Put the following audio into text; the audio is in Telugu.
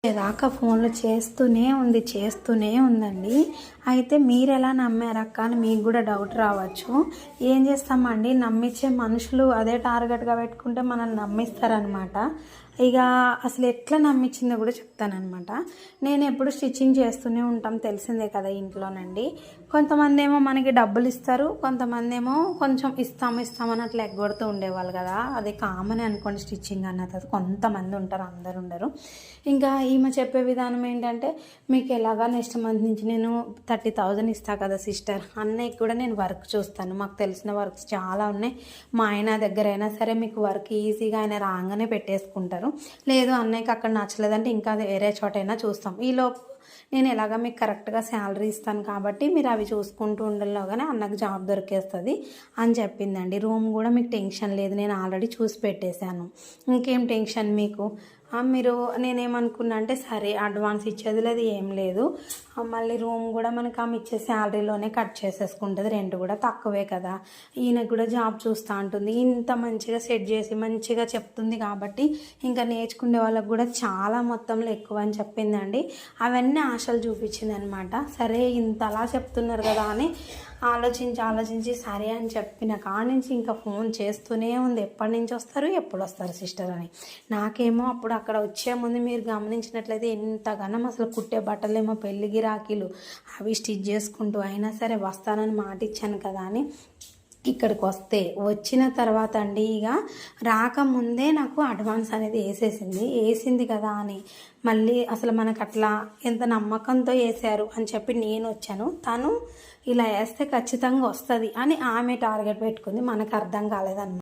దాకా ఫోన్లు చేస్తూనే ఉందండి. అయితే మీరు ఎలా నమ్మారక్క అని మీకు కూడా డౌట్ రావచ్చు. ఏం చేస్తామండి, నమ్మించే మనుషులు అదే టార్గెట్గా పెట్టుకుంటే మనల్ని నమ్మిస్తారనమాట. ఇక అసలు ఎట్లా నమ్మించిందో కూడా చెప్తానమాట. నేను ఎప్పుడు స్టిచ్చింగ్ చేస్తూనే ఉంటాం, తెలిసిందే కదా ఇంట్లోనండి. కొంతమంది ఏమో మనకి డబ్బులు ఇస్తారు, కొంతమంది ఏమో కొంచెం ఇస్తామని అట్లా ఎగ్గొడుతూ ఉండేవాళ్ళు కదా. అది కామన్ అనుకోండి, స్టిచ్చింగ్ అన్నది. కొంతమంది ఉంటారు, అందరు ఉండరు. ఇంకా ఈమె చెప్పే విధానం ఏంటంటే, మీకు ఎలాగా నెక్స్ట్ మంత్ నుంచి నేను 30,000 ఇస్తా కదా సిస్టర్, అన్నయ్యకి కూడా నేను వర్క్ చూస్తాను, మాకు తెలిసిన వర్క్స్ చాలా ఉన్నాయి, మా ఆయన దగ్గర అయినా సరే మీకు వర్క్ ఈజీగా ఆయన రాగానే పెట్టేసుకుంటారు, లేదు అన్నయ్యకి అక్కడ నచ్చలేదంటే ఇంకా వేరే చోటైనా చూస్తాం, ఈలోపు నేను ఎలాగ మీకు కరెక్ట్గా శాలరీ ఇస్తాను కాబట్టి మీరు అవి చూసుకుంటూ ఉండలోగానే అన్నకు జాబ్ దొరికేస్తుంది అని చెప్పిందండి. రూమ్ కూడా మీకు టెన్షన్ లేదు, నేను ఆల్రెడీ చూసి పెట్టేశాను, ఇంకేం టెన్షన్ మీకు. మీరు నేనేమనుకున్నా అంటే, సరే అడ్వాన్స్ ఇచ్చేది లేదు, ఏం లేదు, మళ్ళీ రూమ్ కూడా మనకు ఆమె ఇచ్చే శాలరీలోనే కట్ చేసేసుకుంటుంది, రెంట్ కూడా తక్కువే కదా, ఈయనకు కూడా జాబ్ చూస్తూ ఉంటుంది, ఇంత మంచిగా సెట్ చేసి మంచిగా చెప్తుంది కాబట్టి ఇంకా నేర్చుకునే వాళ్ళకు కూడా చాలా మొత్తంలో ఎక్కువ అని చెప్పిందండి. అవన్నీ ఆశలు చూపించింది అనమాట. సరే ఇంతలా చెప్తున్నారు కదా అని ఆలోచించి సరే అని చెప్పిన కాడ నుంచి ఇంకా ఫోన్ చేస్తూనే ఉంది, ఎప్పటి నుంచి వస్తారు, ఎప్పుడు వస్తారు సిస్టర్ అని. నాకేమో అప్పుడు అక్కడ వచ్చే ముందు మీరు గమనించినట్లయితే ఎంతగానో అసలు కుట్టే బట్టలేమో పెళ్లి గిరాకీలు అవి స్టిచ్ చేసుకుంటూ అయినా సరే వస్తానని మాట ఇచ్చాను కదా అని ఇక్కడికి వచ్చిన తర్వాత అండి, ఇక రాకముందే నాకు అడ్వాన్స్ అనేది వేసింది కదా అని మళ్ళీ అసలు మనకు అట్లా ఎంత నమ్మకంతో వేసారు అని చెప్పి నేను వచ్చాను, తను ఇలా వేస్తే ఖచ్చితంగా వస్తుంది అని ఆమె టార్గెట్ పెట్టుకుంది, మనకు అర్థం కాలేదన్నమాట.